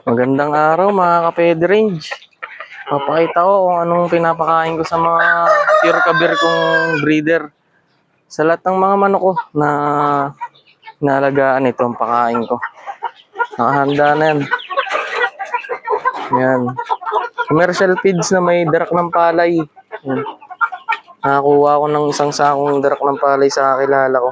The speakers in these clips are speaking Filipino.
Magandang araw mga ka-Ped Range. Papakita ko kung anong pinapakain ko sa mga pure kabir kong breeder. Sa lahat ng mga manok ko na nalagaan ito ang pakain ko. Nakahanda na yan. Yan. Commercial feeds na may darak ng palay. Yan. Nakakuha ko ng isang sakong darak ng palay sa kilala ko.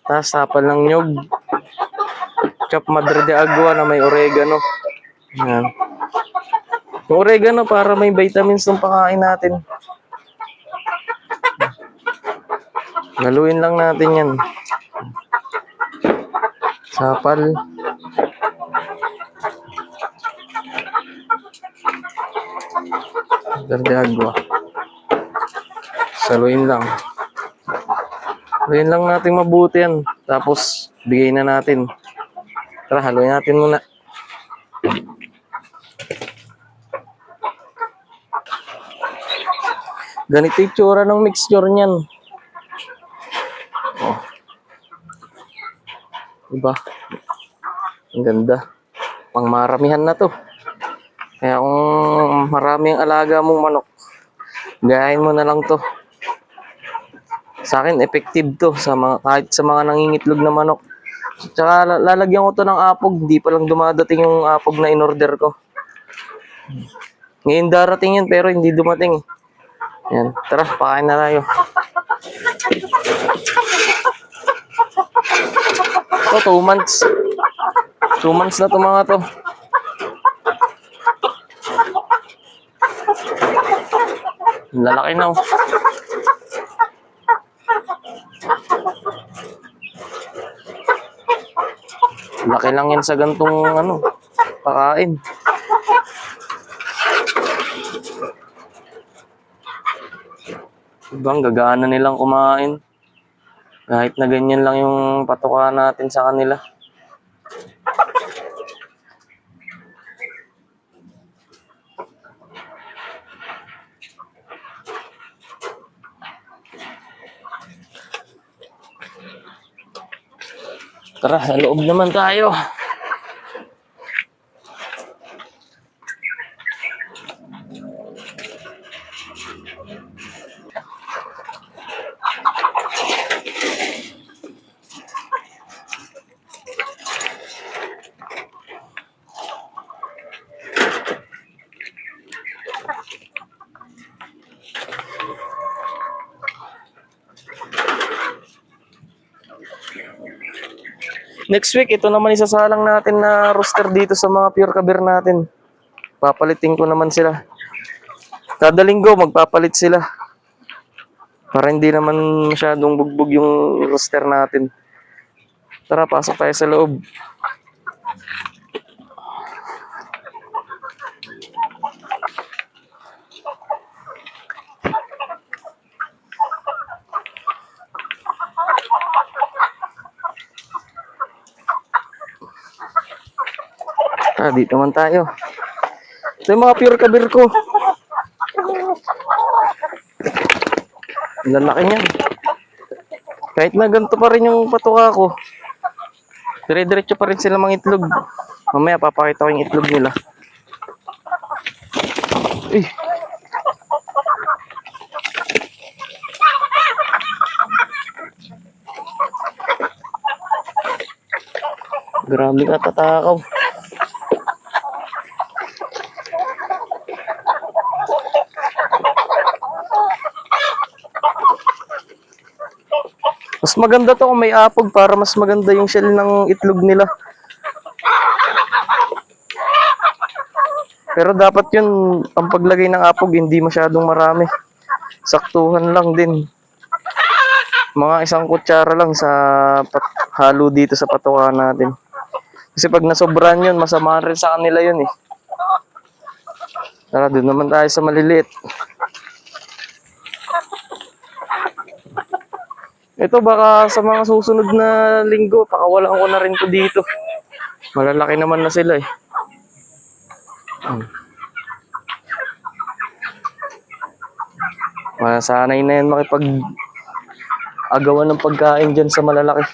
Tapos sapal ng nyog. Chop Madre de Agua na may oregano. Yan. Yung oregano para may vitamins ng pakain natin. Laluin lang natin yan. Sapal. Verde agua. Saluin lang. Haluin lang natin mabuti yan. Tapos, bigay na natin. Tara, haluin natin muna. Ganito yung tsura ng mixture niyan. Oh. Diba? Ang ganda. Pangmaramihan na to. Kaya kung marami ang alaga mong manok, gayahin mo na lang to. Sa akin, effective to sa mga, kahit sa mga nangingitlog na manok. Tsaka lalagyan ko to ng apog. Hindi pa lang dumadating yung apog na in-order ko. Ngayon darating yan pero hindi dumating. Yan. Tara, pakain na tayo. Ito, 2 months. 2 months na to mga to. Lalaki na oh. Laki lang yan sa gantong pakain. Ibang gagana nilang kumain. Kahit na ganyan lang yung patuka natin sa kanila. Tara, sa loob naman tayo. Next week, ito naman isasalang natin na rooster dito sa mga pure kabir natin. Papalitin ko naman sila. Kada linggo, magpapalit sila. Para hindi naman masyadong bugbog yung rooster natin. Tara, pasok tayo sa loob. Dito naman tayo. Ito yung mga pure kabir ko. Lalaki niyan. Kahit na ganito pa rin yung patuka ko, dire-diretso pa rin sila mga itlog. Mamaya papakita ko yung itlog nila. Eh. Grabe ka tatakaw. Mas maganda to kung may apog para mas maganda yung shell ng itlog nila. Pero dapat yun, ang paglagay ng apog, hindi masyadong marami. Saktuhan lang din. Mga 1 kutsara lang sa halo dito sa patuka natin. Kasi pag nasobran yun, masama rin sa kanila yun eh. Tara, doon naman tayo sa maliliit. Ito baka sa mga susunod na linggo, pakawalan ko na rin to dito. Malalaki naman na sila eh. Masanay na yan makipag-agawan ng pagkain dyan sa malalaki.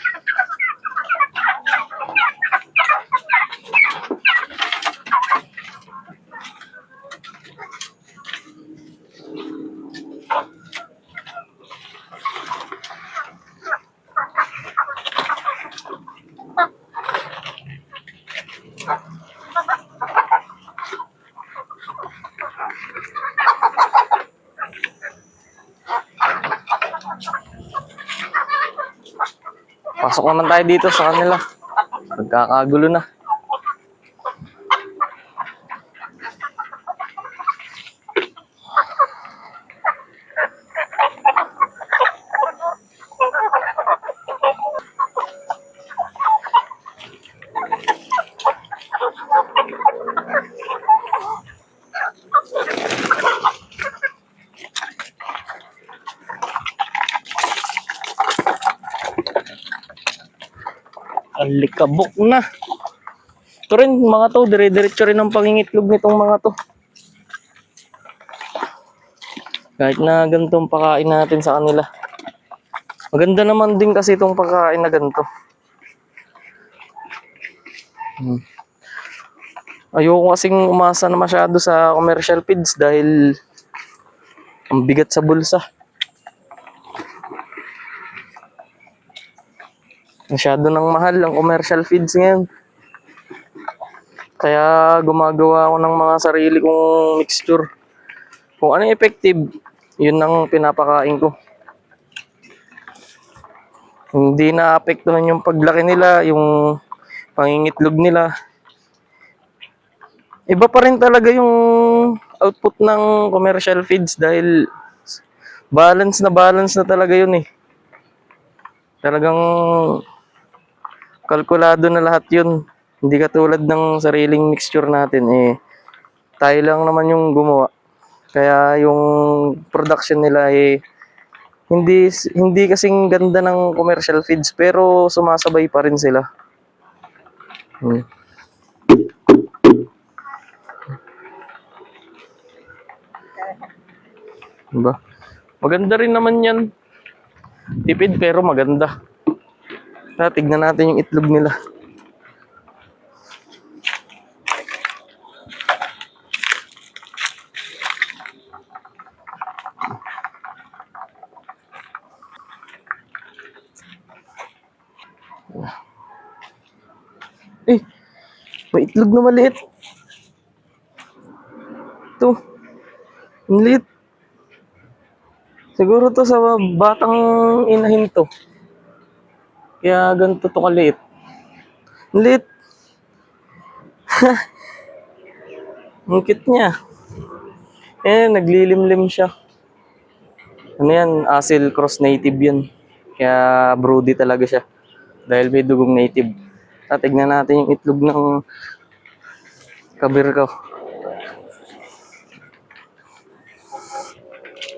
Pasok naman tayo dito sa kanila. Nagkakagulo na. Alikabok na. Ito rin, mga to, dire-diretso rin ang pangingitlog nitong mga to. Kahit na ganitong pakain natin sa kanila. Maganda naman din kasi itong pagkain na ganito. Ayoko kasing umasa na masyado sa commercial feeds dahil ang bigat sa bulsa. Masyado nang mahal ang commercial feeds ngayon. Kaya gumagawa ako ng mga sarili kong mixture. Kung ano yung effective, yun ang pinapakain ko. Hindi naapektuhan yung paglaki nila, yung pangingitlog nila. Iba pa rin talaga yung output ng commercial feeds dahil balance na talaga yun eh. Talagang kalkulado na lahat yun. Hindi katulad ng sariling mixture natin eh. Tayo lang naman yung gumawa. Kaya yung production nila eh hindi kasing ganda ng commercial feeds pero sumasabay pa rin sila. Diba? Maganda rin naman yan. Tipid pero maganda. Tignan natin yung itlog nila. Eh, may itlog na maliit. Ito. Ang liit. Siguro to sa batang inahin to. Kaya ganito to kaliit. Ang liit. Ang cute niya. Naglilimlim siya. Ano yan? Asil cross native yan. Kaya broody talaga siya. Dahil may dugong native. Tignan natin yung itlog ng kabir ko.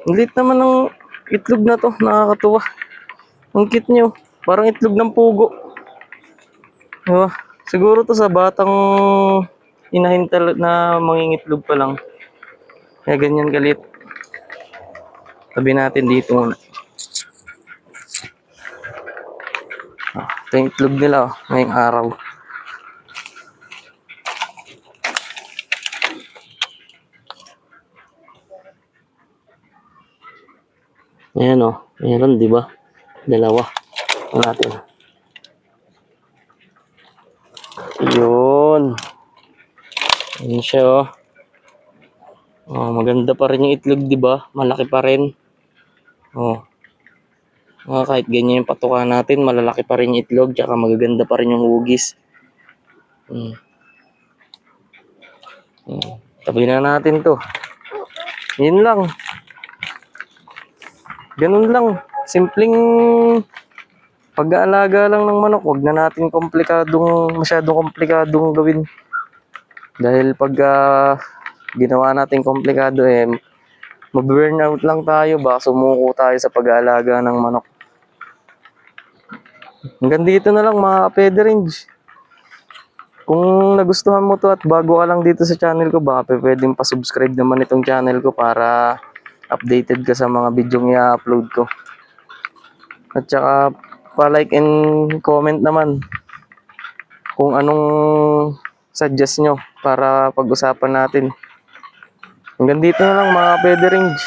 Ang liit naman ng itlog na to. Nakakatuwa. Ang cute niyo. Parang itlog ng pugo. Diba? Siguro to sa batang inahin na mangingitlog pa lang. Kaya ganyan kalit. Tabi natin dito muna. Ito yung itlog nila ngayong araw. Ayan o. Meron, di ba? Dalawa. Ito natin. Yun. Ayan siya o. Maganda pa rin yung itlog, di ba? Malaki pa rin. Kahit ganyan yung patuka natin, malalaki pa rin yung itlog, tsaka magaganda pa rin yung hugis. Tabi na natin to. Yun lang. Ganun lang. Simpleng pag-aalaga lang ng manok. Huwag na natin masyadong komplikadong gawin. Dahil pag ginawa natin komplikado mag-burnout lang tayo. Baka sumuko tayo sa pag-aalaga ng manok. Hanggang dito na lang mga Pede Range. Kung nagustuhan mo to at bago ka lang dito sa channel ko, baka pwedeng pa-subscribe naman itong channel ko para updated ka sa mga video i-upload ko. At saka pa-like and comment naman kung anong suggest nyo para pag-usapan natin. Hanggang dito na lang mga Pede Range.